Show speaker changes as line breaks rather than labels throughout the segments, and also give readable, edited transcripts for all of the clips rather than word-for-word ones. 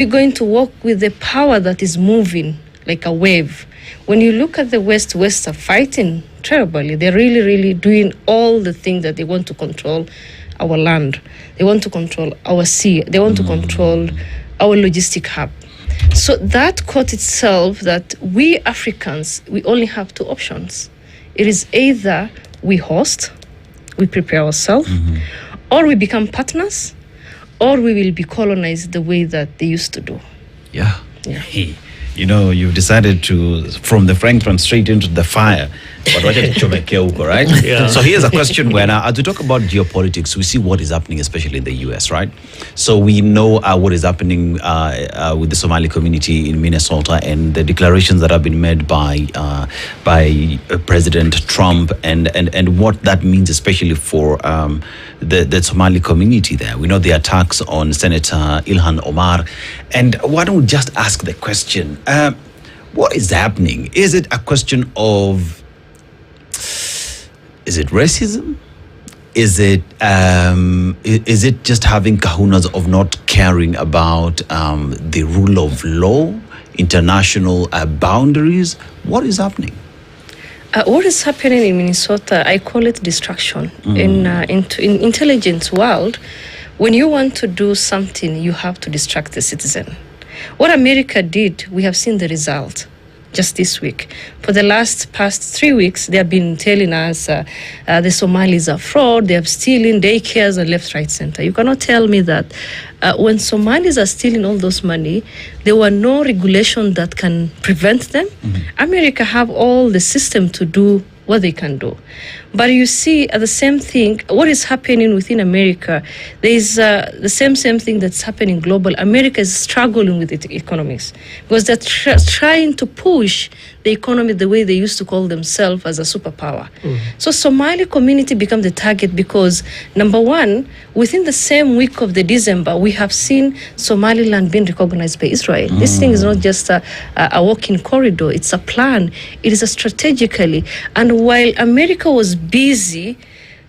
We're going to work with the power that is moving like a wave. When you look at the West are fighting terribly. They're really, really doing all the things that they want to control our land. They want to control our sea. They want to control our logistic hub. So that caught itself that we Africans, we only have two options. It is either we host, we prepare ourselves, or we become partners, or we will be colonized the way that they used to do.
Yeah. You know, you've decided to, from the frying pan straight into the fire. But right?
Yeah.
So here's a question where now, as we talk about geopolitics, we see what is happening, especially in the US, right? So we know what is happening with the Somali community in Minnesota and the declarations that have been made by President Trump and what that means, especially for the Somali community there. We know the attacks on Senator Ilhan Omar. And why don't we just ask the question, what is happening? Is it a question of, is it racism? Is it just having kahunas of not caring about the rule of law, international boundaries? What is happening?
What is happening in Minnesota, I call it distraction. In intelligence world, when you want to do something, you have to distract the citizen. What America did, we have seen the result just this week. For the past 3 weeks, they have been telling us the Somalis are fraud, they are stealing daycares and left, right, center. You cannot tell me that when Somalis are stealing all those money, there were no regulation that can prevent them. America have all the system to do what they can do. But you see, the same thing, what is happening within America, there is the same thing that's happening global. America is struggling with its economics because they're trying to push the economy the way they used to call themselves as a superpower. So Somali community become the target because, number one, within the same week of the December, we have seen Somaliland being recognized by Israel. This thing is not just a walking corridor, it's a plan. It is a strategically. And while America was busy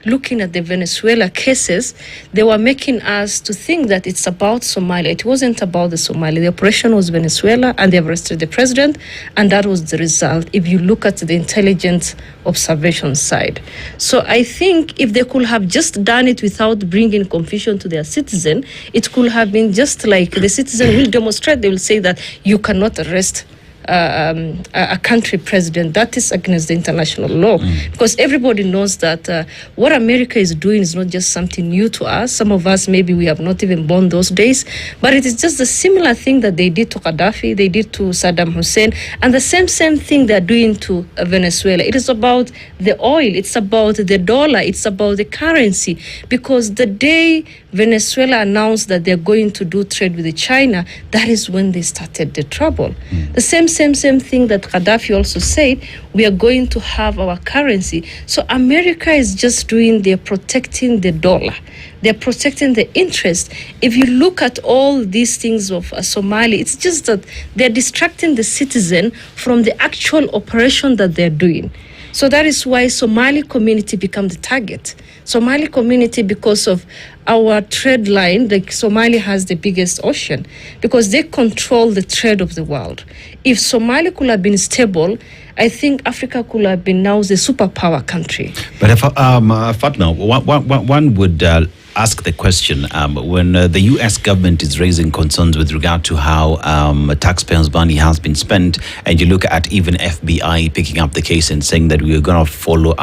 looking at the Venezuela cases, they were making us to think that it's about Somalia. It wasn't about the Somali. The operation was Venezuela, and they arrested the president, and that was the result if you look at the intelligence observation side. So I think if they could have just done it without bringing confusion to their citizen, it could have been just like the citizen will demonstrate. They will say that you cannot arrest a country president. That is against the international law, because everybody knows that what America is doing is not just something new to us. Some of us, maybe we have not even born those days, but it is just a similar thing that they did to Gaddafi, they did to Saddam Hussein, and the same thing they're doing to Venezuela. It is about the oil, it's about the dollar, it's about the currency, because the day Venezuela announced that they're going to do trade with China, that is when they started the trouble. The same thing that Gaddafi also said, we are going to have our currency. So America is just they're protecting the dollar. They're protecting the interest. If you look at all these things of Somali, it's just that they're distracting the citizen from the actual operation that they're doing. So that is why Somali community become the target. Somali community, because of our trade line, like Somali has the biggest ocean, because they control the trade of the world. If Somali could have been stable, I think Africa could have been now the superpower country.
But if, Fatna, one would ask the question, when the U.S. government is raising concerns with regard to how taxpayers' money has been spent, and you look at even FBI picking up the case and saying that we're going to follow,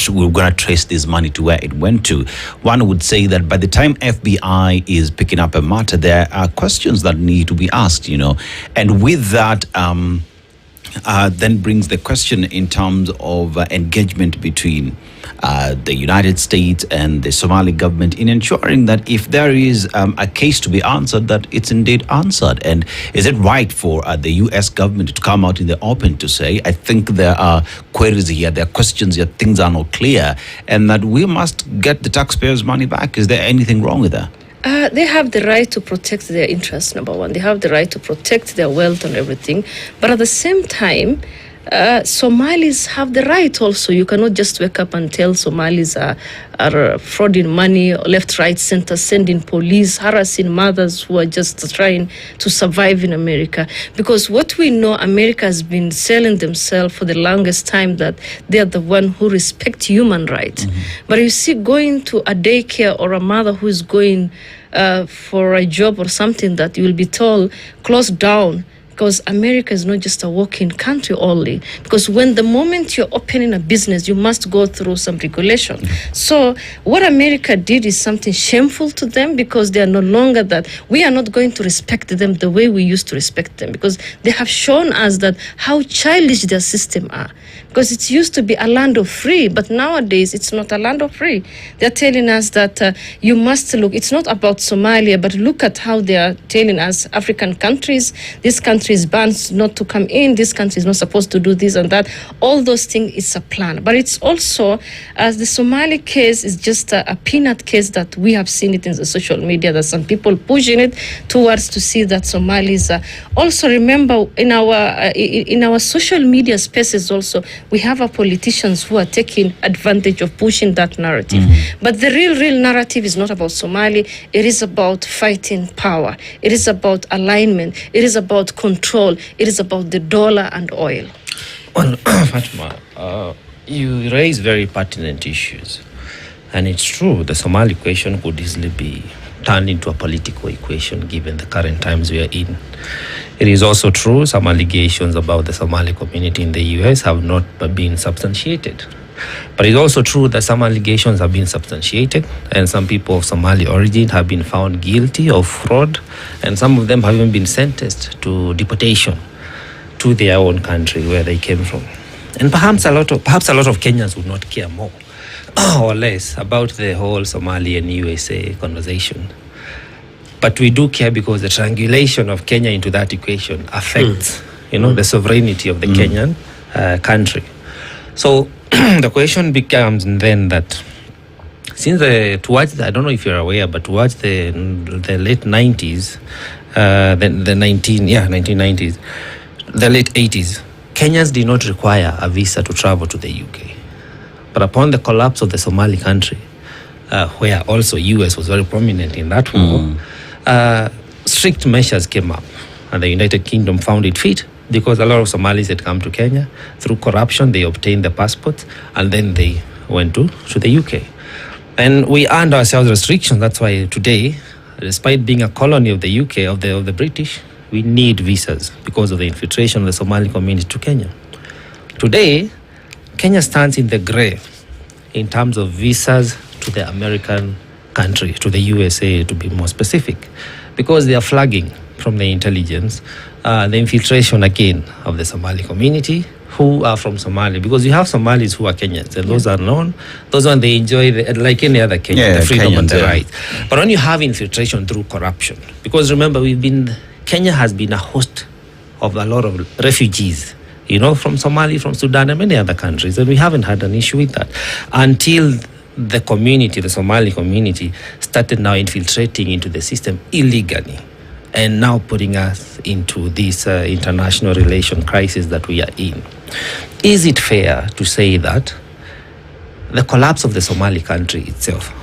we're going to trace this money to where it went to, one would say that by the time FBI is picking up a matter, there are questions that need to be asked, and with that, then brings the question in terms of engagement between the United States and the Somali government in ensuring that if there is a case to be answered, that it's indeed answered. And is it right for the U.S. government to come out in the open to say, I think there are queries here, there are questions here, things are not clear, and that we must get the taxpayers' money back? Is there anything wrong with that?
They have the right to protect their interests, number one. They have the right to protect their wealth and everything. But at the same time, Somalis have the right also. You cannot just wake up and tell Somalis are frauding money left, right, center, sending police, harassing mothers who are just trying to survive in America. Because what we know, America has been selling themselves for the longest time that they are the one who respect human rights. But you see, going to a daycare or a mother who is going for a job or something that you will be told closed down, because America is not just a walking country only. Because when the moment you're opening a business, you must go through some regulation. So what America did is something shameful to them, because they are no longer that. We are not going to respect them the way we used to respect them, because they have shown us that how childish their system are. Because it used to be a land of free, but nowadays it's not a land of free. They're telling us that you must look, it's not about Somalia, but look at how they are telling us African countries, this country is banned not to come in, this country is not supposed to do this and that. All those things is a plan. But it's also, as the Somali case is just a peanut case that we have seen it in the social media, that some people pushing it towards to see that Somalis also remember in our social media spaces also, we have our politicians who are taking advantage of pushing that narrative. But the real narrative is not about Somali. It is about fighting power. It is about alignment. It is about control. It is about the dollar and oil.
Well, Fatma, you raise very pertinent issues. And it's true, the Somali question could easily be turned into a political equation given the current times we are in. It is also true some allegations about the Somali community in the US have not been substantiated. But it's also true that some allegations have been substantiated, and some people of Somali origin have been found guilty of fraud, and some of them have even been sentenced to deportation to their own country where they came from. And perhaps a lot of Kenyans would not care more or less about the whole Somali and USA conversation. But we do care because the triangulation of Kenya into that equation affects, the sovereignty of the Kenyan country. So the question becomes then that since towards I don't know if you're aware, but towards the late 90s, the 1990s, the late 80s, Kenyans did not require a visa to travel to the UK. But upon the collapse of the Somali country, where also US was very prominent in that war, strict measures came up, and the United Kingdom found it fit, because a lot of Somalis had come to Kenya through corruption. They obtained the passports, and then they went to the UK. And we earned ourselves restrictions. That's why today, despite being a colony of the UK, of the British, we need visas because of the infiltration of the Somali community to Kenya. Today, Kenya stands in the gray in terms of visas to the American country, to the USA to be more specific, because they are flagging from the intelligence the infiltration again of the Somali community who are from Somalia, because you have Somalis who are Kenyans, and those are known. Those ones, they enjoy, like any other Kenyan, the freedom and the rights. But when you have infiltration through corruption, because remember, Kenya has been a host of a lot of refugees, from Somalia, from Sudan, and many other countries, and we haven't had an issue with that until the community, the Somali community, started now infiltrating into the system illegally, and now putting us into this international relation crisis that we are in. Is it fair to say that the collapse of the Somali country itself,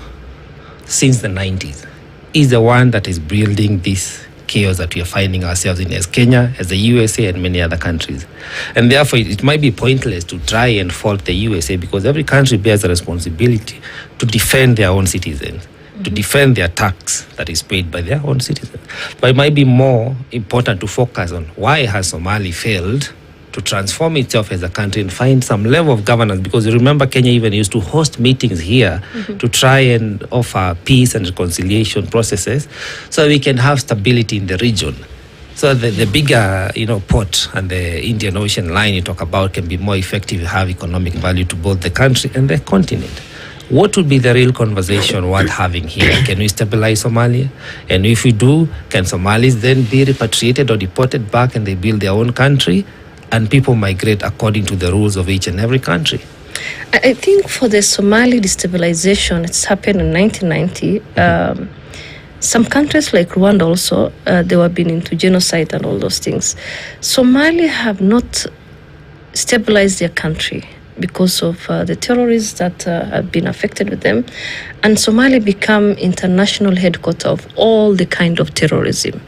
since the 90s, is the one that is building this chaos that we are finding ourselves in as Kenya, as the USA, and many other countries? And therefore, it might be pointless to try and fault the USA, because every country bears a responsibility to defend their own citizens, to defend their tax that is paid by their own citizens. But it might be more important to focus on why has Somali failed to transform itself as a country and find some level of governance, because you remember Kenya even used to host meetings here to try and offer peace and reconciliation processes so we can have stability in the region. So the bigger, port and the Indian Ocean line you talk about can be more effective, have economic value to both the country and the continent. What would be the real conversation worth having here? Can we stabilize Somalia? And if we do, can Somalis then be repatriated or deported back and they build their own country? And people migrate according to the rules of each and every country.
I think for the Somali destabilization, it's happened in 1990. Some countries like Rwanda also, they were been into genocide and all those things. Somali have not stabilize their country because of the terrorists that have been affected with them, and Somalia become international headquarters of all the kind of terrorism.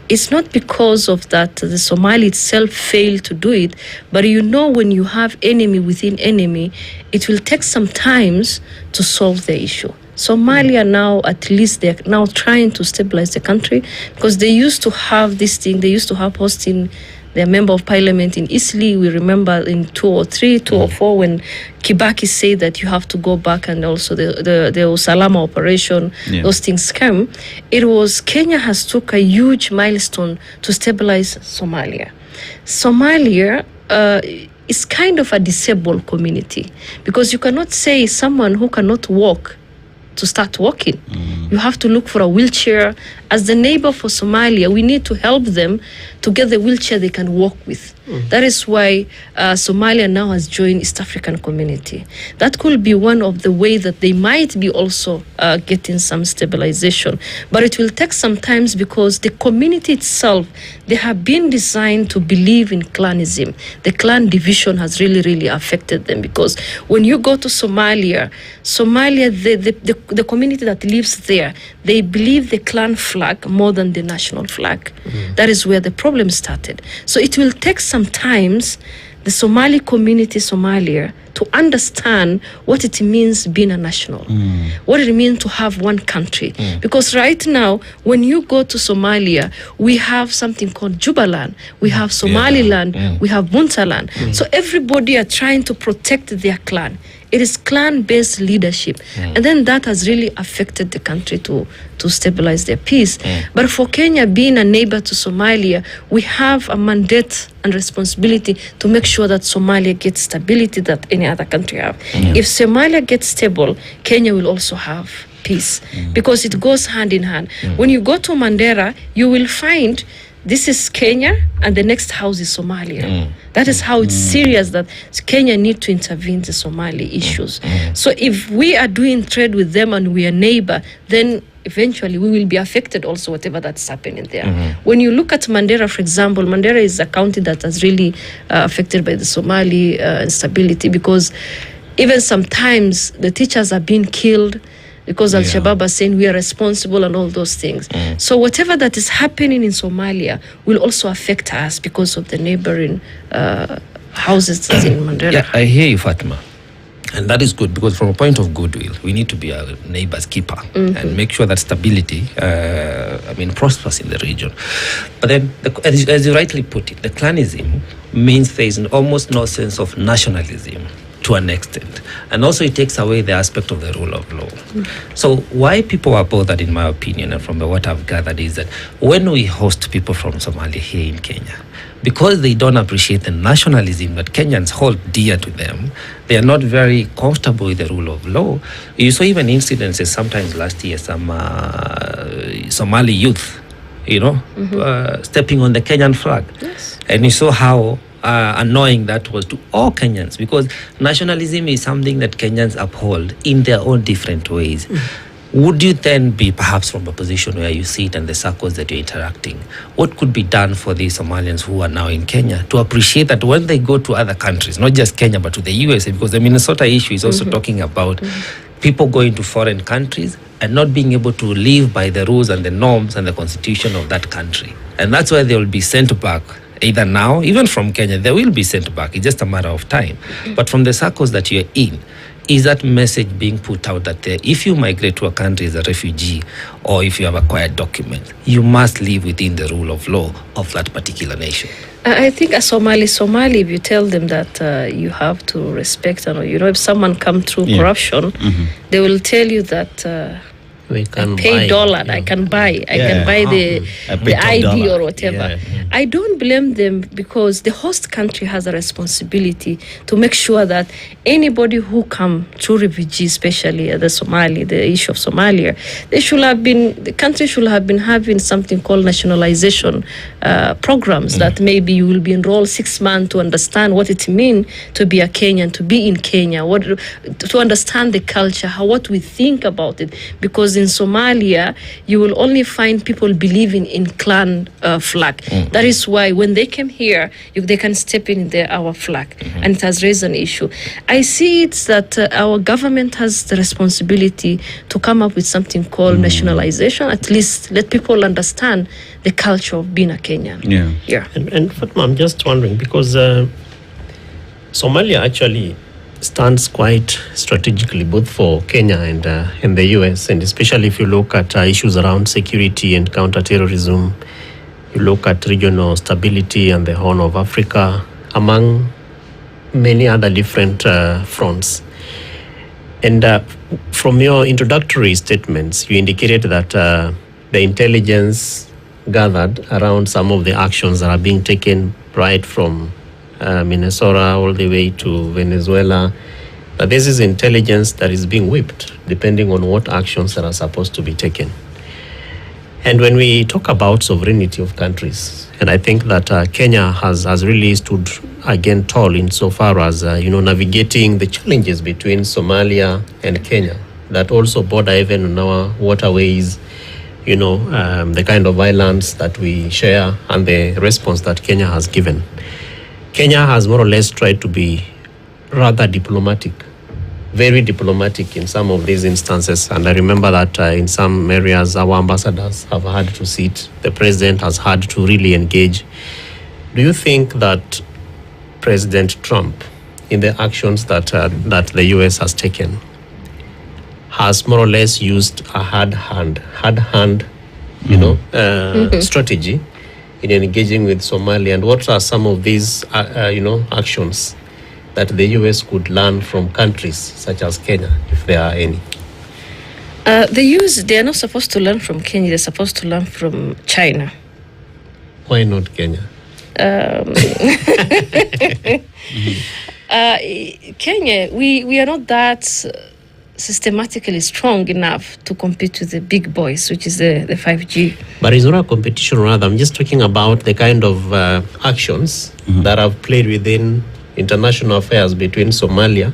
It's not because of that the Somali itself failed to do it, but when you have enemy within enemy, it will take some times to solve the issue. Somalia now, at least they're now trying to stabilize the country, because they used to have this thing, they used to have hosting their member of parliament in Isli. We remember in 2004 when Kibaki said that you have to go back, and also the Usalama operation, those things came. It was Kenya has took a huge milestone to stabilize Somalia. Somalia is kind of a disabled community, because you cannot say someone who cannot walk to start walking. You have to look for a wheelchair. As the neighbor for Somalia, we need to help them to get the wheelchair they can walk with. That is why Somalia now has joined East African Community. That could be one of the ways that they might be also getting some stabilization. But it will take some time, because the community itself, they have been designed to believe in clanism. The clan division has really, really affected them, because when you go to Somalia, the community that lives there, they believe the clan flag more than the national flag. That is where the problem started. So it will take some times the Somali community, Somalia, to understand what it means being a national, what it means to have one country. Because right now, when you go to Somalia, we have something called Jubaland, we have Somaliland, we have Puntland. So everybody are trying to protect their clan. It is clan-based leadership. And then that has really affected the country to stabilize their peace. But for Kenya, being a neighbor to Somalia, we have a mandate and responsibility to make sure that Somalia gets stability that any other country have. If Somalia gets stable, Kenya will also have peace, because it goes hand in hand. When you go to Mandera, you will find this is Kenya and the next house is Somalia. That is how it's serious that Kenya need to intervene in the Somali issues. So if we are doing trade with them and we are neighbor, then eventually we will be affected also, whatever that's happening there. When you look at Mandera, for example, Mandera is a county that has really affected by the Somali instability, because even sometimes the teachers are being killed because Al-Shabaab are saying we are responsible and all those things. So whatever that is happening in Somalia will also affect us because of the neighboring houses in Mandera.
Yeah, I hear you, Fatma. And that is good, because from a point of goodwill, we need to be our neighbor's keeper and make sure that stability, prospers in the region. But then, as you rightly put it, the clanism means there is almost no sense of nationalism to an extent. And also it takes away the aspect of the rule of law. So why people are bothered, in my opinion, and from what I've gathered, is that when we host people from Somalia here in Kenya, because they don't appreciate the nationalism that Kenyans hold dear to them, they are not very comfortable with the rule of law. You saw even incidences sometimes last year, some Somali youth, stepping on the Kenyan flag.
Yes.
And you saw how annoying that was to all Kenyans, because nationalism is something that Kenyans uphold in their own different ways. Would you then be perhaps from a position where you sit and the circles that you're interacting, what could be done for these Somalians who are now in Kenya to appreciate that when they go to other countries, not just Kenya, but to the USA, because the Minnesota issue is also talking about people going to foreign countries and not being able to live by the rules and the norms and the constitution of that country. And that's why they will be sent back. Either now, even from Kenya, they will be sent back. It's just a matter of time. But from the circles that you're in, is that message being put out that if you migrate to a country as a refugee, or if you have acquired documents, you must live within the rule of law of that particular nation?
I think a Somali, if you tell them that you have to respect, if someone come through corruption, they will tell you that
we can
pay dollar, I can buy the ID or whatever. I don't blame them, because the host country has a responsibility to make sure that anybody who come through refugees, especially the issue of Somalia, the country should have been having something called nationalization programs, that maybe you will be enrolled 6 months to understand what it means to be a Kenyan, to be in Kenya, to understand the culture, what we think about it, because in Somalia, you will only find people believing in clan flag. That is why when they came here, they can step in our flag, and it has raised an issue. I see it's that our government has the responsibility to come up with something called nationalization. At least let people understand the culture of being a Kenyan.
Yeah.
And Fatma, I'm just wondering, because Somalia actually stands quite strategically both for Kenya and the US, and especially if you look at issues around security and counterterrorism, you look at regional stability and the Horn of Africa, among many other different fronts. And from your introductory statements, you indicated that the intelligence gathered around some of the actions that are being taken right from Minnesota all the way to Venezuela, but this is intelligence that is being whipped depending on what actions that are supposed to be taken. And when we talk about sovereignty of countries, and I think that Kenya has really stood again tall insofar as navigating the challenges between Somalia and Kenya that also border even on our waterways, the kind of violence that we share and the response that Kenya has given. Kenya has more or less tried to be rather diplomatic, very diplomatic in some of these instances. And I remember that in some areas, our ambassadors have had to sit. The president has had to really engage. Do you think that President Trump, in the actions that the US has taken, has more or less used a hard hand, strategy in engaging with Somalia? And what are some of these, actions that the US could learn from countries such as Kenya, if there are any?
The US, they are not supposed to learn from Kenya. They're supposed to learn from China.
Why not Kenya?
Kenya, we are not that systematically strong enough to compete with the big boys, which is the 5G.
But it's not a competition, rather. I'm just talking about the kind of actions that have played within international affairs between Somalia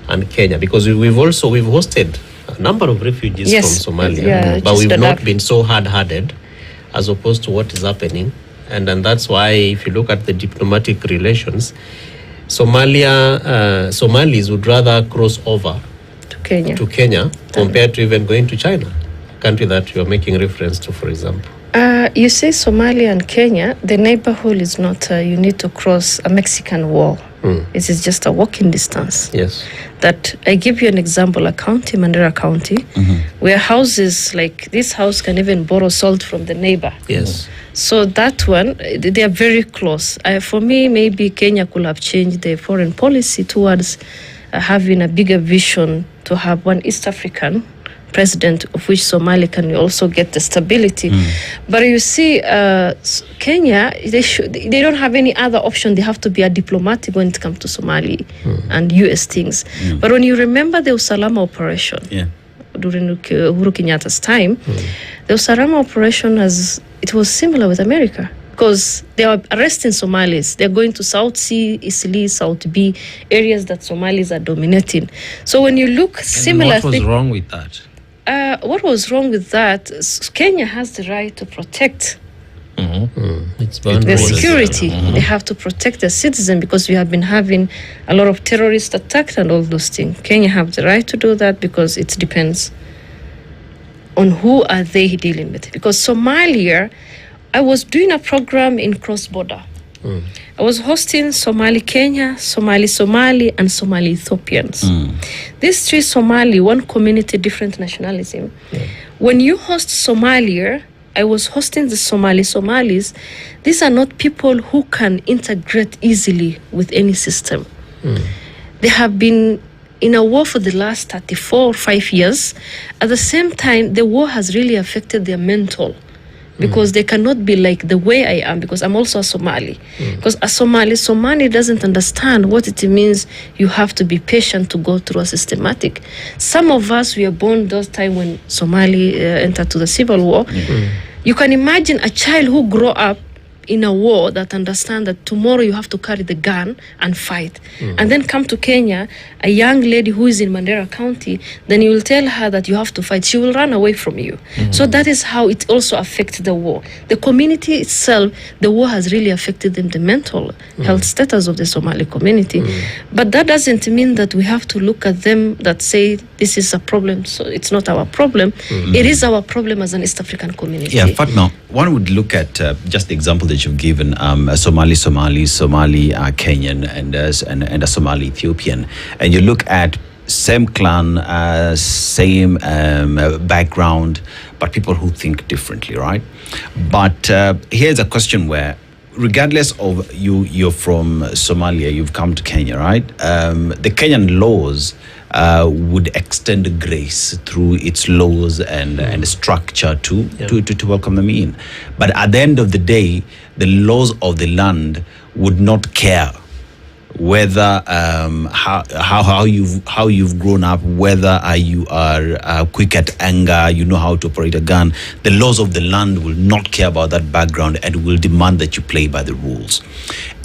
and Kenya, because we've hosted a number of refugees from Somalia, but we've not been so hard-hearted as opposed to what is happening. And that's why, if you look at the diplomatic relations, Somalis would rather cross over to Kenya compared to even going to China, a country that you're making reference to, for example.
You say Somalia and Kenya, the neighborhood is not you need to cross a Mexican wall. It is just a walking distance.
Yes.
That I give you an example, a county, Mandera County, where houses like this house can even borrow salt from the neighbor.
Yes.
So that one, they are very close. For me, maybe Kenya could have changed their foreign policy towards having a bigger vision to have one East African president, of which Somali can also get the stability. But you see, Kenya, they don't have any other option. They have to be a diplomatic when it comes to Somali and US things. But when you remember the Usalama operation during Uhuru Kenyatta's time, the Usalama operation it was similar with America, because they are arresting Somalis. They're going to South C, Isli, South B, areas that Somalis are dominating. So when you look similar...
What was wrong with that?
What was wrong with that? Kenya has the right to protect the security. They have to protect their citizens, because we have been having a lot of terrorist attacks and all those things. Kenya have the right to do that, because it depends on who are they dealing with. Because Somalia, I was doing a program in cross-border. I was hosting Somali Kenya, Somali, and Somali Ethiopians. These three Somali, one community, different nationalism. When you host Somalia, I was hosting the Somalis. These are not people who can integrate easily with any system. They have been in a war for the last 34 or 5 years. At the same time, the war has really affected their mental, because they cannot be like the way I am, because I'm also a Somali. Because a Somali doesn't understand what it means. You have to be patient to go through a systematic. Some of us, we are born those time when Somali entered to the civil war. You can imagine a child who grew up in a war that understand that tomorrow you have to carry the gun and fight. And then come to Kenya, a young lady who is in Mandera County, then you will tell her that you have to fight. She will run away from you. So that is how it also affects the war. The community itself, the war has really affected them, the mental health status of the Somali community. But that doesn't mean that we have to look at them that say this is a problem, so it's not our problem. It is our problem as an East African community.
Yeah, Fatma, one would look at just the example that you've given, a Somali Kenyan, and a Somali Ethiopian, and you look at same clan, same background, but people who think differently, right? But here's a question where, regardless of you're from Somalia, you've come to Kenya, right? The Kenyan laws would extend grace through its laws and structure to welcome them in. But at the end of the day, the laws of the land would not care whether how you've grown up, whether you are quick at anger, you know how to operate a gun. The laws of the land will not care about that background and will demand that you play by the rules.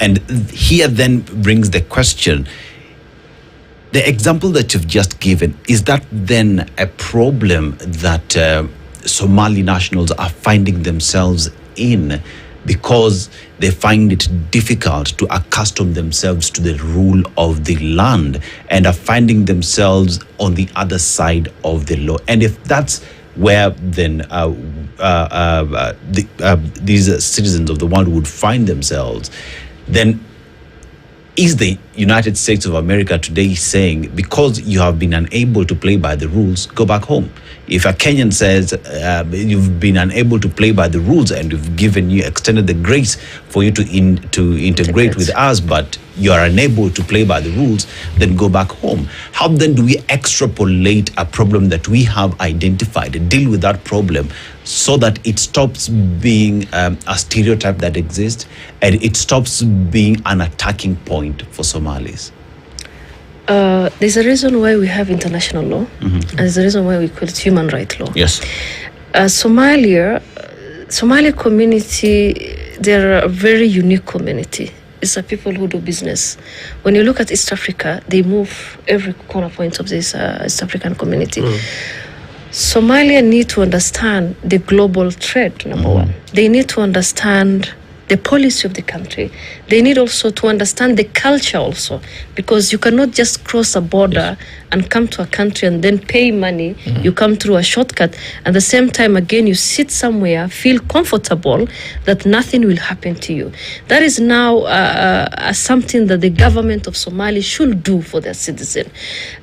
And here then brings the question, the example that you've just given, is that then a problem that Somali nationals are finding themselves in because they find it difficult to accustom themselves to the rule of the land and are finding themselves on the other side of the law? And if that's where then these citizens of the world would find themselves, then is the United States of America today saying, because you have been unable to play by the rules, go back home? If a Kenyan says you've been unable to play by the rules and you've extended the grace for you to integrate with us, but you are unable to play by the rules, then go back home. How then do we extrapolate a problem that we have identified and deal with that problem so that it stops being a stereotype that exists and it stops being an attacking point for Somalis?
There's a reason why we have international law, and there's a reason why we call it human rights law.
Yes.
Somali community, they're a very unique community. It's a people who do business. When you look at East Africa, they move every corner point of this East African community. Somalia need to understand the global trade, number one. They need to understand the policy of the country. They need also to understand the culture also, because you cannot just cross a border and come to a country and then pay money. You come through a shortcut. At the same time, again, you sit somewhere, feel comfortable that nothing will happen to you. That is now something that the government of Somalia should do for their citizen.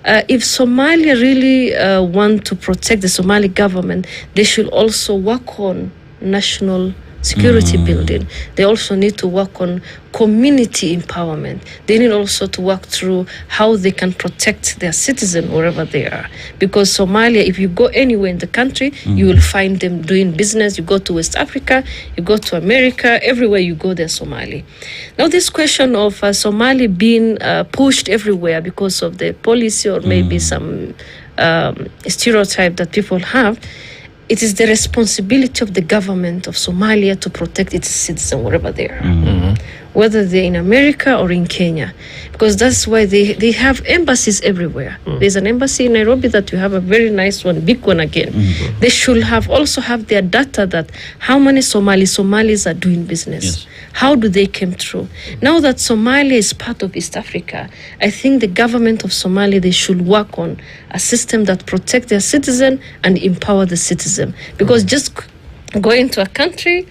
If Somalia really want to protect the Somali government, they should also work on national security building. They also need to work on community empowerment. They need also to work through how they can protect their citizens wherever they are. Because Somalia, if you go anywhere in the country, you will find them doing business. You go to West Africa, you go to America, everywhere you go, there's Somali. Now, this question of Somali being pushed everywhere because of the policy or maybe some stereotype that people have, it is the responsibility of the government of Somalia to protect its citizens wherever they are, whether they're in America or in Kenya, because that's why they have embassies everywhere. There's an embassy in Nairobi that you have a very nice one, big one again. They should also have their data that how many Somalis are doing business. How do they come through? Now that Somalia is part of East Africa, I think the government of Somalia, they should work on a system that protects their citizen and empower the citizen. Because just going to a country,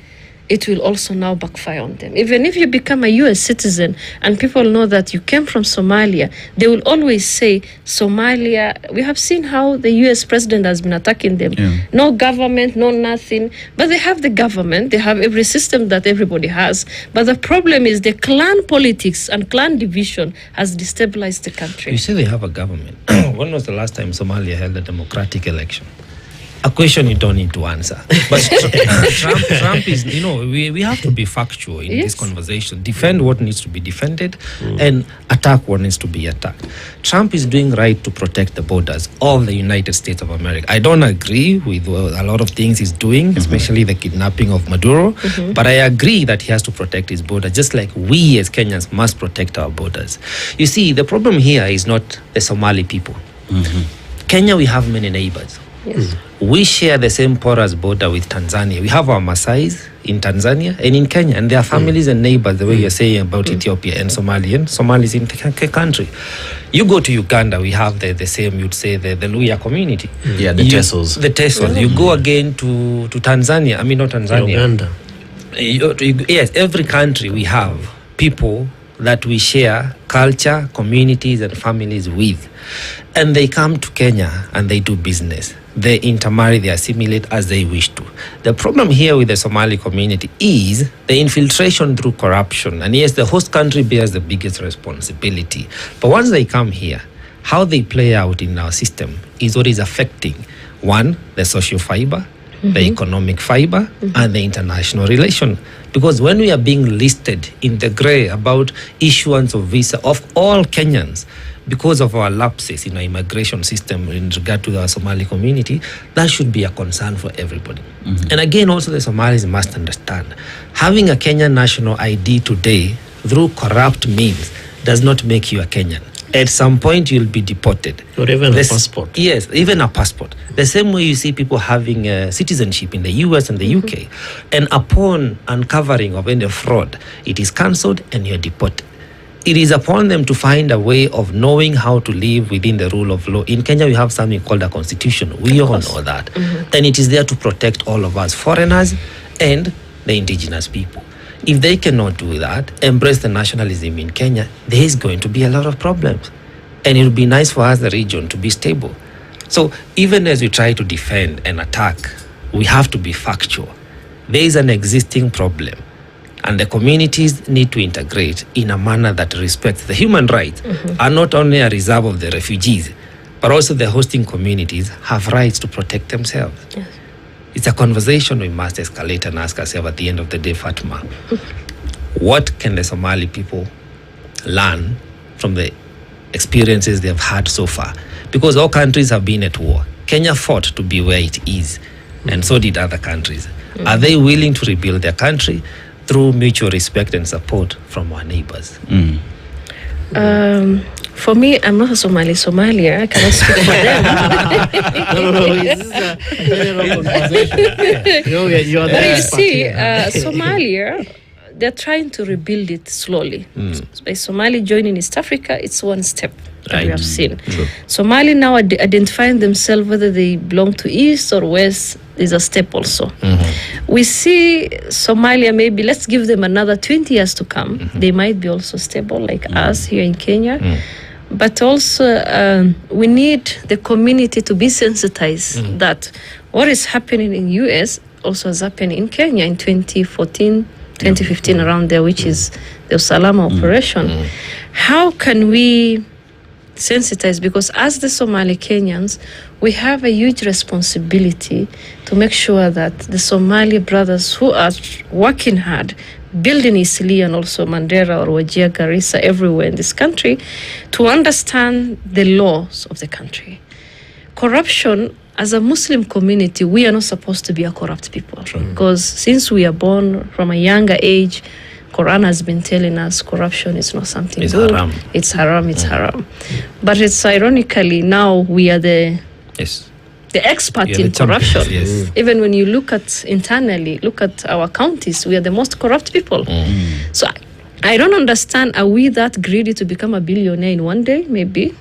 it will also now backfire on them. Even if you become a U.S. citizen and people know that you came from Somalia, they will always say, Somalia, we have seen how the U.S. president has been attacking them. No government, no nothing. But they have the government, they have every system that everybody has. But the problem is the clan politics and clan division has destabilized the country.
You say they have a government. When was the last time Somalia held a democratic election? a question you don't need to answer. But Trump is, we have to be factual in this conversation. Defend what needs to be defended and attack what needs to be attacked. Trump is doing right to protect the borders of the United States of America. I don't agree with a lot of things he's doing, especially the kidnapping of Maduro, but I agree that he has to protect his border, just like we as Kenyans must protect our borders. You see, the problem here is not the Somali people. Kenya, we have many neighbors.
Yes.
We share the same porous border with Tanzania. We have our Maasais in Tanzania and in Kenya, and their families and neighbors, the way you're saying about Ethiopia and Somalis in the country. You go to Uganda, we have the same, you'd say, the Luya community.
Yeah, the Tesos.
The Tesos. You go again to Tanzania, not Tanzania.
Uganda.
Yes, every country we have people that we share culture, communities, and families with. And they come to Kenya and they do business. They intermarry, they assimilate as they wish to. The problem here with the Somali community is the infiltration through corruption. And yes, the host country bears the biggest responsibility. But once they come here, how they play out in our system is what is affecting, one, the social fiber, the economic fiber, and the international relation. Because when we are being listed in the grey about issuance of visa of all Kenyans, because of our lapses in our immigration system in regard to the Somali community, that should be a concern for everybody. And again, also the Somalis must understand, having a Kenyan national ID today through corrupt means does not make you a Kenyan. At some point, you'll be deported.
Or even a passport.
Yes, even a passport. The same way you see people having citizenship in the US and the UK. And upon uncovering of any fraud, it is cancelled and you're deported. It is upon them to find a way of knowing how to live within the rule of law. In Kenya, we have something called a constitution. We all know that. And it is there to protect all of us, foreigners and the indigenous people. If they cannot do that, embrace the nationalism in Kenya, there is going to be a lot of problems. And it would be nice for us, the region, to be stable. So even as we try to defend and attack, we have to be factual. There is an existing problem. And the communities need to integrate in a manner that respects the human rights, are not only a reserve of the refugees, but also the hosting communities have rights to protect themselves.
Yes.
It's a conversation we must escalate and ask ourselves at the end of the day, Fatma. What can the Somali people learn from the experiences they've had so far? Because all countries have been at war. Kenya fought to be where it is, and so did other countries. Are they willing to rebuild their country through mutual respect and support from our neighbors?
For me, I'm not a Somalia. I cannot speak for them. But you see, Somalia, they're trying to rebuild it slowly. By Somali joining East Africa, it's one step that we have seen. Somali now identifying themselves whether they belong to East or West is a step also. We see Somalia, maybe let's give them another 20 years to come. They might be also stable like us here in Kenya. But also we need the community to be sensitized that what is happening in US also is happening in Kenya in 2014, 2015 around there, which is the Usalama operation. How can we sensitize? Because as the Somali Kenyans, we have a huge responsibility to make sure that the Somali brothers who are working hard, building Isili and also Mandera or Wajir, Garissa, everywhere in this country, to understand the laws of the country. Corruption, as a Muslim community, we are not supposed to be a corrupt people. Because since we are born from a younger age, Quran has been telling us corruption is not something good.
Haram.
It's haram, it's haram. But it's ironically now we are the expert in corruption.
Yes.
Even when you look at internally, look at our counties, we are the most corrupt people. So I don't understand, are we that greedy to become a billionaire in one day? Maybe.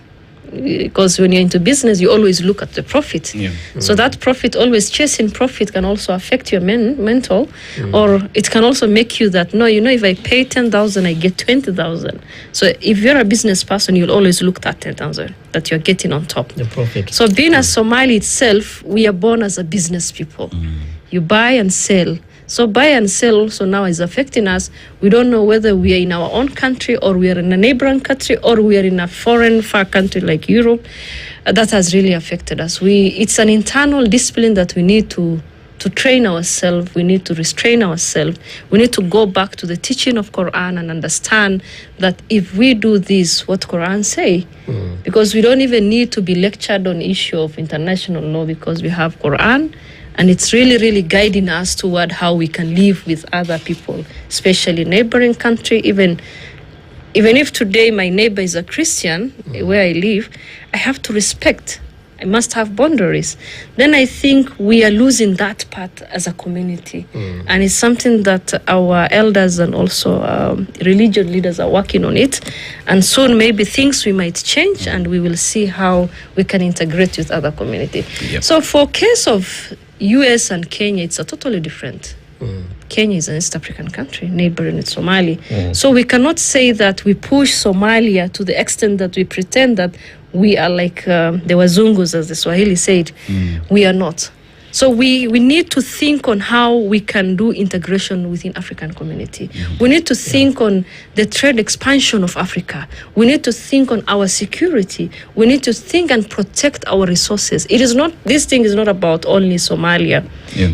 Because when you're into business, you always look at the profit. So that profit, always chasing profit, can also affect your mental, or it can also make you that, no, if I pay 10,000, I get 20,000. So if you're a business person, you'll always look at 10,000 that you're getting on top.
The profit.
So being a Somali itself, we are born as a business people. You buy and sell. So buy and sell also now is affecting us. We don't know whether we are in our own country or we are in a neighboring country or we are in a foreign far country like Europe. That has really affected us. It's an internal discipline that we need to train ourselves. We need to restrain ourselves. We need to go back to the teaching of Quran and understand that if we do this, what Quran say, because we don't even need to be lectured on issue of international law, because we have Quran, and it's really, really guiding us toward how we can live with other people, especially neighboring country. Even if today my neighbor is a Christian, where I live, I have to respect. I must have boundaries. Then I think we are losing that part as a community. And it's something that our elders and also religious leaders are working on it. And soon maybe things we might change and we will see how we can integrate with other community.
Yep.
So for case of US and Kenya, it's a totally different. Kenya is an East African country, neighboring with Somali. So we cannot say that we push Somalia to the extent that we pretend that we are like the Wazungus, as the Swahili said. We are not. So we need to think on how we can do integration within African community. We need to think on the trade expansion of Africa. We need to think on our security. We need to think and protect our resources. This thing is not about only Somalia.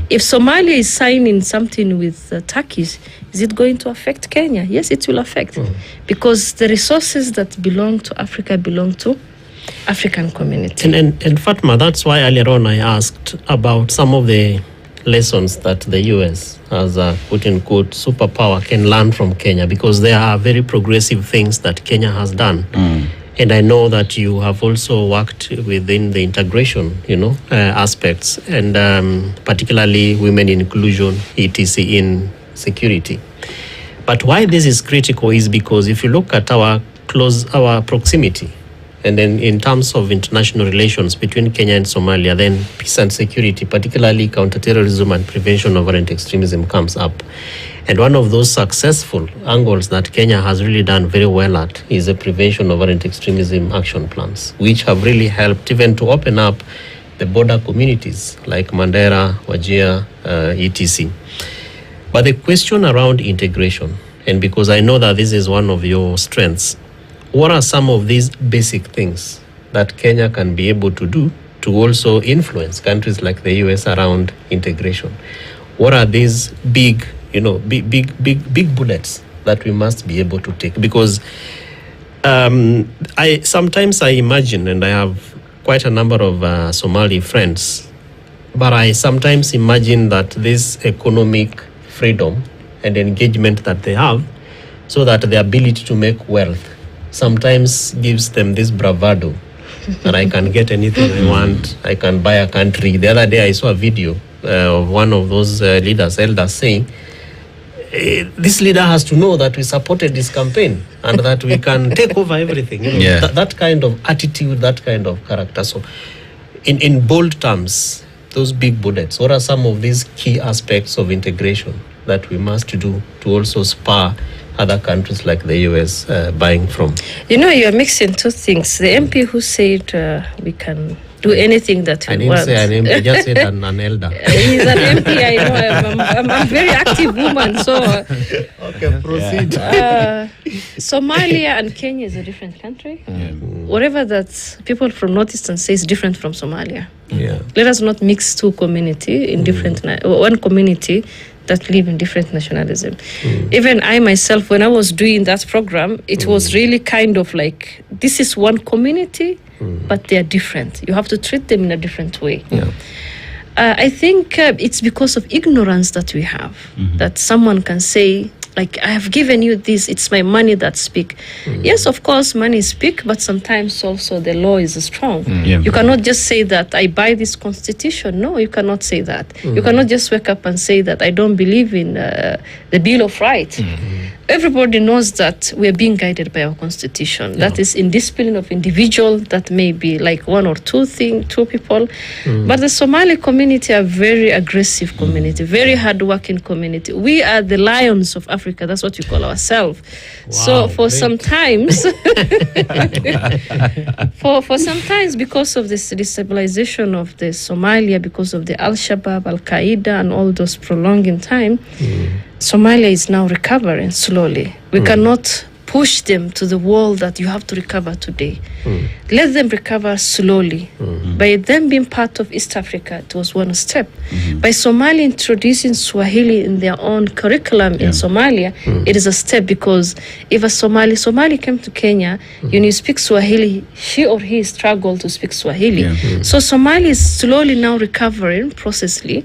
If Somalia is signing something with Turkey, is it going to affect Kenya? Yes, it will affect. Because the resources that belong to Africa belong to African community.
And Fatma, that's why earlier on I asked about some of the lessons that the US as a quote-unquote superpower can learn from Kenya, because there are very progressive things that Kenya has done. And I know that you have also worked within the integration, aspects, and particularly women inclusion, etc. in security. But why this is critical is because if you look at our proximity, and then in terms of international relations between Kenya and Somalia, then peace and security, particularly counterterrorism and prevention of violent extremism, comes up. And one of those successful angles that Kenya has really done very well at is the prevention of violent extremism action plans, which have really helped even to open up the border communities like Mandera, Wajir, etc. But the question around integration, and because I know that this is one of your strengths, what are some of these basic things that Kenya can be able to do to also influence countries like the US around integration? What are these big bullets that we must be able to take? Because I sometimes imagine, and I have quite a number of Somali friends, but I sometimes imagine that this economic freedom and engagement that they have, so that the ability to make wealth sometimes gives them this bravado that I can get anything I want, I can buy a country. The other day I saw a video of one of those elders saying, this leader has to know that we supported this campaign and that we can take over everything. That kind of attitude, that kind of character. So in bold terms, those big bullets, what are some of these key aspects of integration that we must do to also spur other countries like the US buying from?
You're mixing two things. The MP who said we can do anything that we want.
I didn't say an MP, I just said an elder.
He's an MP, I know. I'm a very active woman, so...
Okay, proceed.
Somalia and Kenya is a different country. Whatever that people from Northeastern say is different from Somalia. Let us not mix two community in different... One community that live in different nationalism. Even I myself, when I was doing that program, it was really kind of like, this is one community, but they are different. You have to treat them in a different way. I think it's because of ignorance that we have, that someone can say, like, I have given you this, it's my money that speak. Yes, of course, money speak, but sometimes also the law is strong. You cannot just say that I buy this constitution. No, you cannot say that. You cannot just wake up and say that I don't believe in the Bill of Rights. everybody knows that we are being guided by our constitution. That is indiscipline of individual. That may be like one or two people. But the Somali community are very aggressive community, very hardworking community. We are the lions of Africa. That's what we call ourselves. So for sometimes, for sometimes, because of this destabilization of the Somalia, because of the Al-Shabaab, Al-Qaeda, and all those prolonging time, Somalia is now recovering slowly. We cannot push them to the wall that you have to recover today. Let them recover slowly. By them being part of East Africa, it was one step. By Somalia introducing Swahili in their own curriculum in Somalia, it is a step, because if a Somali came to Kenya, when you speak Swahili, she or he struggled to speak Swahili. So Somali is slowly now recovering processly,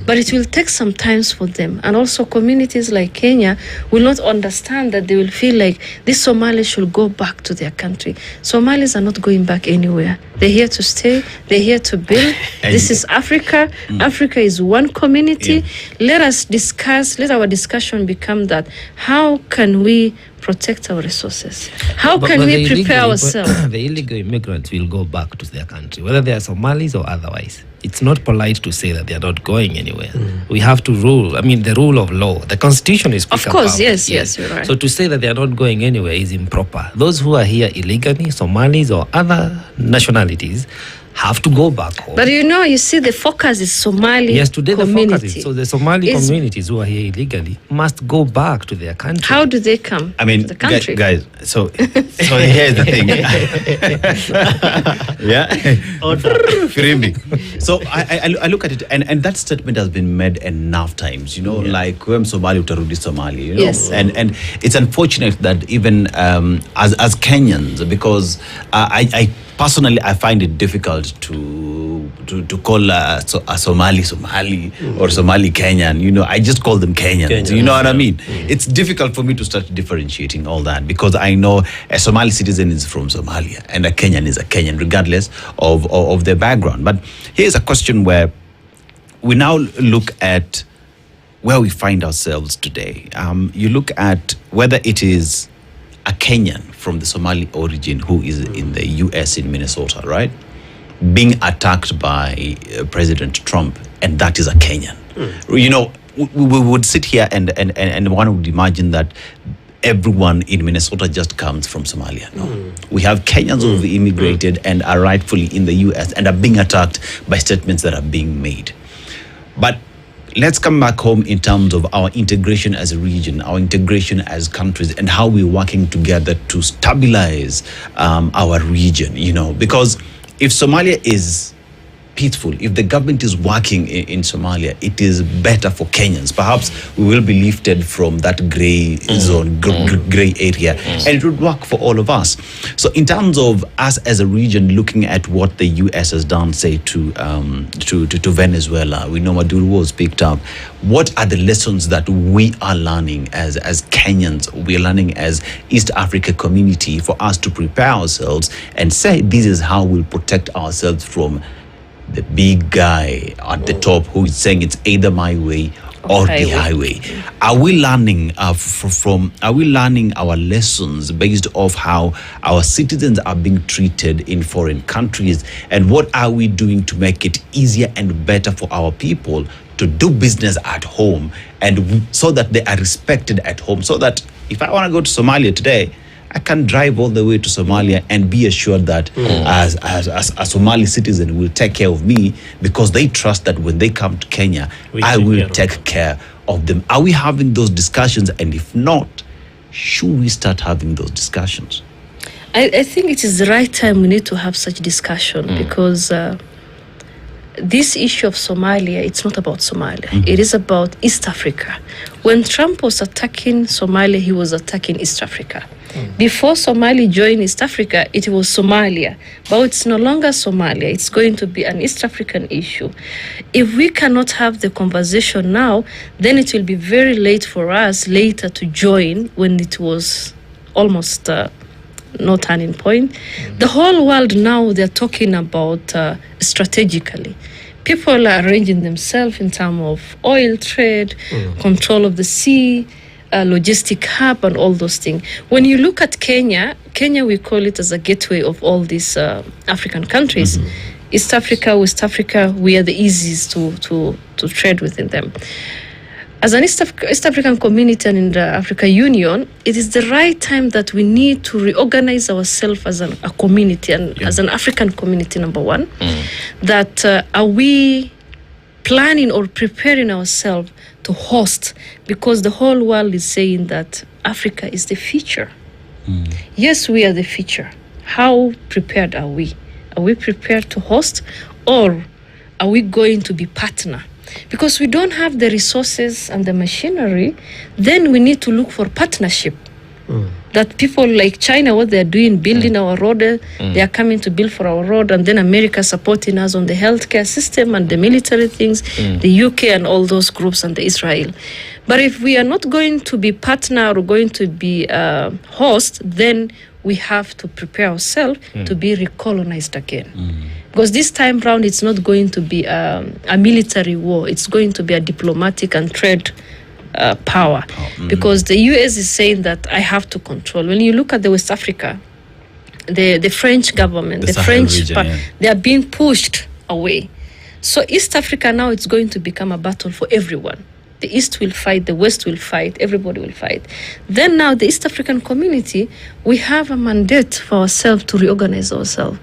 but it will take some time for them. And also communities like Kenya will not understand that. They will feel like these Somalis should go back to their country. Somalis are not going back anywhere. They're here to stay. They're here to build. This is Africa. Africa is one community. Let us discuss. Let our discussion become that. How can we protect our resources? How can we prepare ourselves?
The illegal immigrants will go back to their country, whether they are Somalis or otherwise. It's not polite to say that they are not going anywhere. We have to rule. I mean, the rule of law. The constitution is
of course, yes, you're right.
So to say that they are not going anywhere is improper. Those who are here illegally, Somalis or other nationalities, have to go back home.
But you see, the focus is Somali
yes, today
community.
The focus is, so the Somali communities who are here illegally must go back to their country.
How do they come to the country?
Guys, so here's the thing. Firimbi. So I look at it, and that statement has been made enough times, like, when Somali utarudi Somali,
Yes.
And it's unfortunate that even as Kenyans, because I personally, I find it difficult to call a Somali or Somali Kenyan. I just call them Kenyans. You know what I mean? It's difficult for me to start differentiating all that, because I know a Somali citizen is from Somalia and a Kenyan is a Kenyan, regardless of their background. But here's a question where we now look at where we find ourselves today. You look at whether it is a Kenyan from the Somali origin who is in the US in Minnesota, right? Being attacked by President Trump, and that is a Kenyan. We would sit here and one would imagine that everyone in Minnesota just comes from Somalia. No. We have Kenyans who have immigrated and are rightfully in the US and are being attacked by statements that are being made. But let's come back home in terms of our integration as a region, our integration as countries, and how we're working together to stabilize our region, because if Somalia is peaceful, if the government is working in Somalia, it is better for Kenyans. Perhaps we will be lifted from that gray zone, gray area, and it would work for all of us. So in terms of us as a region, looking at what the US has done, say, to Venezuela, we know Maduro was picked up. What are the lessons that we are learning as Kenyans, we're learning as East Africa community, for us to prepare ourselves and say, this is how we'll protect ourselves from the big guy at the top who is saying it's either my way or the highway? Are we learning Are we learning our lessons based off how our citizens are being treated in foreign countries, and what are we doing to make it easier and better for our people to do business at home, and so that they are respected at home, so that if I want to go to Somalia today, I can drive all the way to Somalia and be assured that as a Somali citizen will take care of me, because they trust that when they come to Kenya, I will take care of them. Are we having those discussions? And if not, should we start having those discussions?
I think it is the right time we need to have such discussion, because this issue of Somalia, it's not about Somalia. It is about East Africa. When Trump was attacking Somalia, he was attacking East Africa. Before Somalia joined East Africa, it was Somalia. But it's no longer Somalia. It's going to be an East African issue. If we cannot have the conversation now, then it will be very late for us later to join, when it was almost no turning point. The whole world now, they're talking about strategically. People are arranging themselves in terms of oil trade, control of the sea, logistic hub and all those things. When you look at Kenya, we call it as a gateway of all these African countries. East Africa, West Africa, we are the easiest to trade within them. As an East African community and in the Africa Union, it is the right time that we need to reorganize ourselves as a community and as an African community, number one. That are we planning or preparing ourselves to host? Because the whole world is saying that Africa is the future. Yes, we are the future. How prepared are we? Are we prepared to host, or are we going to be partner? Because we don't have the resources and the machinery, then we need to look for partnership. That people like China, what they're doing, building our road, they are coming to build for our road, and then America supporting us on the healthcare system and the military things, the UK and all those groups and the Israel. But if we are not going to be partner or going to be host, then we have to prepare ourselves to be recolonized again. Because this time round, it's not going to be a military war. It's going to be a diplomatic and trade power. Because the US is saying that I have to control. When you look at the West Africa, the French government, the French region, they are being pushed away. So East Africa now, it's going to become a battle for everyone. The East will fight, the West will fight, everybody will fight. Then now the East African community, we have a mandate for ourselves to reorganize ourselves.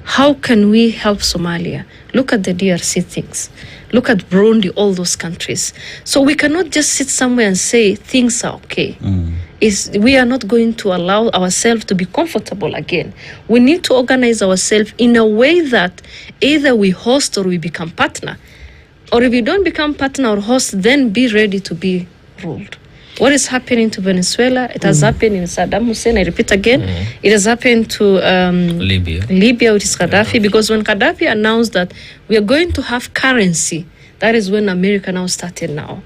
How can we help Somalia? Look at the DRC things. Look at Burundi, all those countries. So we cannot just sit somewhere and say things are okay. We are not going to allow ourselves to be comfortable again. We need to organize ourselves in a way that either we host or we become partner. Or if you don't become partner or host, then be ready to be ruled. What is happening to Venezuela? It has happened in Saddam Hussein. I repeat again, it has happened to Libya, which is Gaddafi. Because when Gaddafi announced that we are going to have currency, that is when America now started now.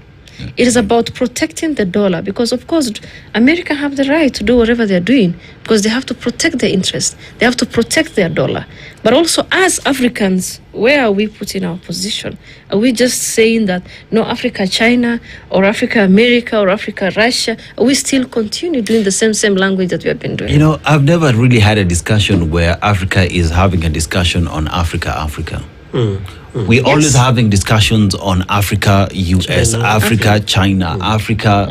It is about protecting the dollar, because of course America have the right to do whatever they're doing, because they have to protect their interests. They have to protect their dollar. But also as Africans, where are we putting our position? Are we just saying that no, Africa, China, or Africa, America, or Africa, Russia? Are we still continue doing the same language that we have been doing?
You know, I've never really had a discussion where Africa is having a discussion on Africa. We always having discussions on Africa, US, Africa, China, Africa,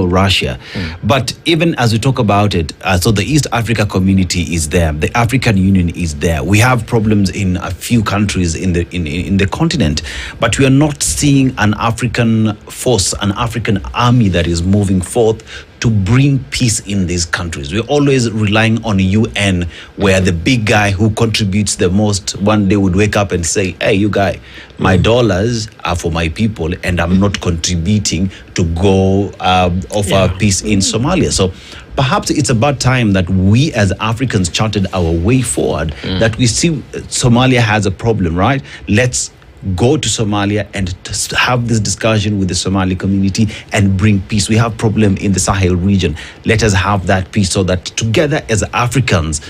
Russia. But even as we talk about it, so the East Africa community is there, the African Union is there. We have problems in a few countries in the continent, but we are not seeing an African force, an African army that is moving forth to bring peace in these countries. We're always relying on UN, where the big guy who contributes the most one day would wake up and say, hey, you guy, my dollars are for my people, and I'm not contributing to go offer peace in Somalia. So perhaps it's about time that we as Africans charted our way forward, that we see Somalia has a problem, right? Let's go to Somalia and have this discussion with the Somali community and bring peace. We have problem in the Sahel region. Let us have that peace, so that together as Africans,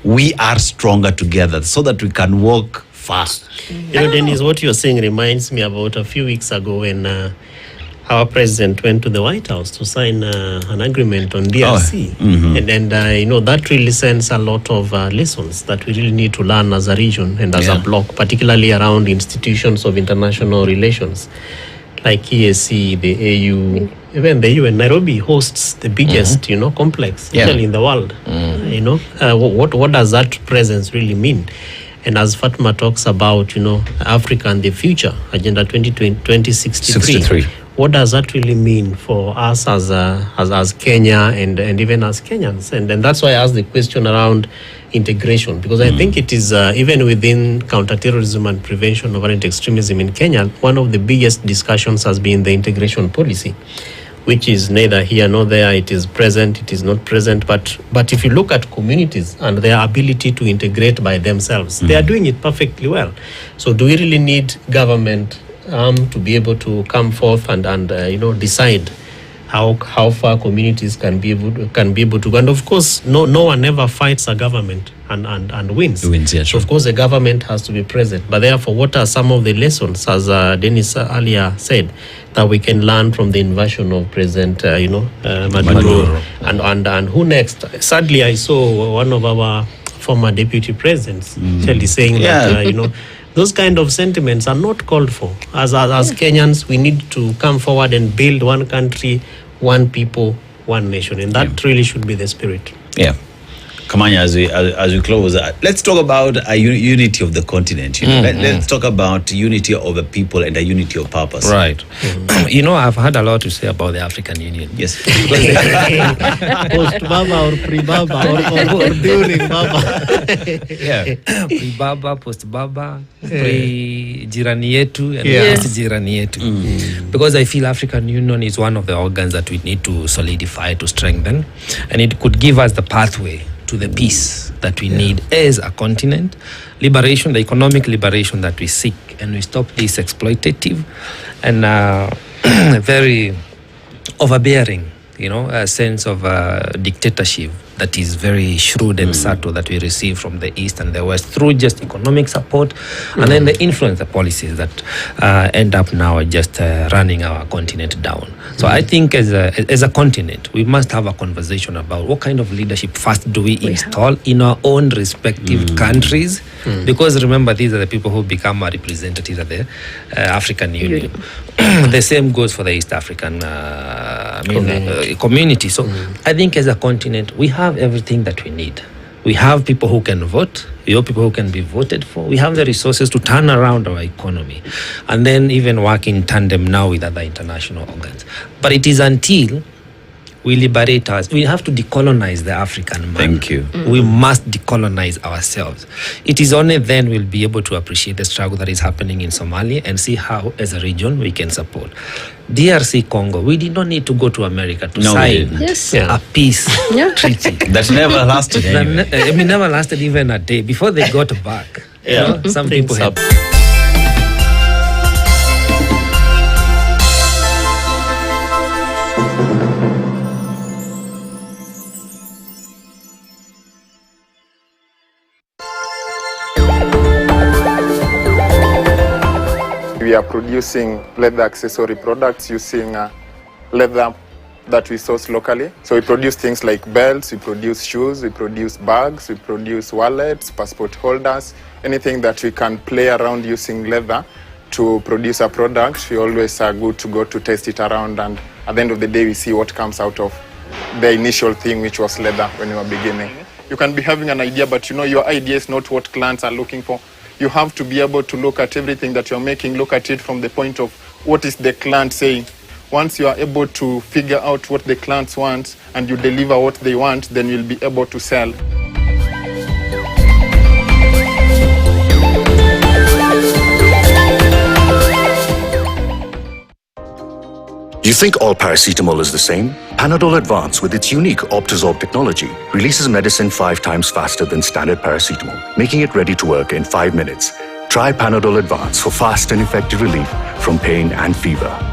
we are stronger together, so that we can walk fast.
Dennis, what you're saying reminds me about a few weeks ago when our president went to the White House to sign an agreement on DRC. And that really sends a lot of lessons that we really need to learn as a region and as a bloc, particularly around institutions of international relations like EAC, the AU, even the UN. Nairobi hosts the biggest, complex, especially in the world. What does that presence really mean? And as Fatma talks about, Africa and the future, Agenda 2063. What does that really mean for us as Kenya and even as Kenyans? And that's why I asked the question around integration, because I think it is, even within counterterrorism and prevention of violent extremism in Kenya, one of the biggest discussions has been the integration policy, which is neither here nor there. It is present, it is not present. But if you look at communities and their ability to integrate by themselves, they are doing it perfectly well. So do we really need government to be able to come forth and decide how far communities can be able to go. And of course, no one ever fights a government and wins.
Yeah,
so of course, the government has to be present. But therefore, what are some of the lessons, as Dennis earlier said, that we can learn from the invasion of President Maduro? And who next? Sadly, I saw one of our former deputy presidents actually saying that those kind of sentiments are not called for. As Kenyans, we need to come forward and build one country, one people, one nation, and that really should be the spirit.
Yeah. Kamanya, as we close, let's talk about a unity of the continent. Let's talk about unity of the people and a unity of purpose.
Right. I've had a lot to say about the African Union.
Yes.
Post-Baba or pre-Baba or during Baba.
Yeah. Pre-Baba, post-Baba, pre-jirani yetu, and post-jirani yetu. Because I feel African Union is one of the organs that we need to solidify, to strengthen, and it could give us the pathway to the peace that we need as a continent, liberation, the economic liberation that we seek, and we stop this exploitative and very overbearing, a sense of dictatorship that is very shrewd and subtle that we receive from the East and the West through just economic support and then the influence, the policies that end up now just running our continent down. So I think as a continent, we must have a conversation about what kind of leadership first do we install in our own respective countries, because remember, these are the people who become our representatives of the African Union. The same goes for the East African community. So I think as a continent, we have everything that we need. We have people who can vote. We have people who can be voted for. We have the resources to turn around our economy and then even work in tandem now with other international organs. But it is until we liberate us. We have to decolonize the African man.
Thank you.
We must decolonize ourselves. It is only then we'll be able to appreciate the struggle that is happening in Somalia and see how, as a region, we can support. DRC Congo, we did not need to go to America to sign a peace treaty.
That never lasted anyway.
Never lasted even a day. Before they got back, some people had...
We are producing leather accessory products using leather that we source locally. So we produce things like belts, we produce shoes, we produce bags, we produce wallets, passport holders, anything that we can play around using leather to produce a product. We always are good to go to test it around, and at the end of the day we see what comes out of the initial thing, which was leather when we were beginning. You can be having an idea, but your idea is not what clients are looking for. You have to be able to look at everything that you're making, look at it from the point of what is the client saying. Once you are able to figure out what the clients want and you deliver what they want, then you'll be able to sell.
You think all paracetamol is the same? Panadol Advance, with its unique Optizorb technology, releases medicine 5 times faster than standard paracetamol, making it ready to work in 5 minutes. Try Panadol Advance for fast and effective relief from pain and fever.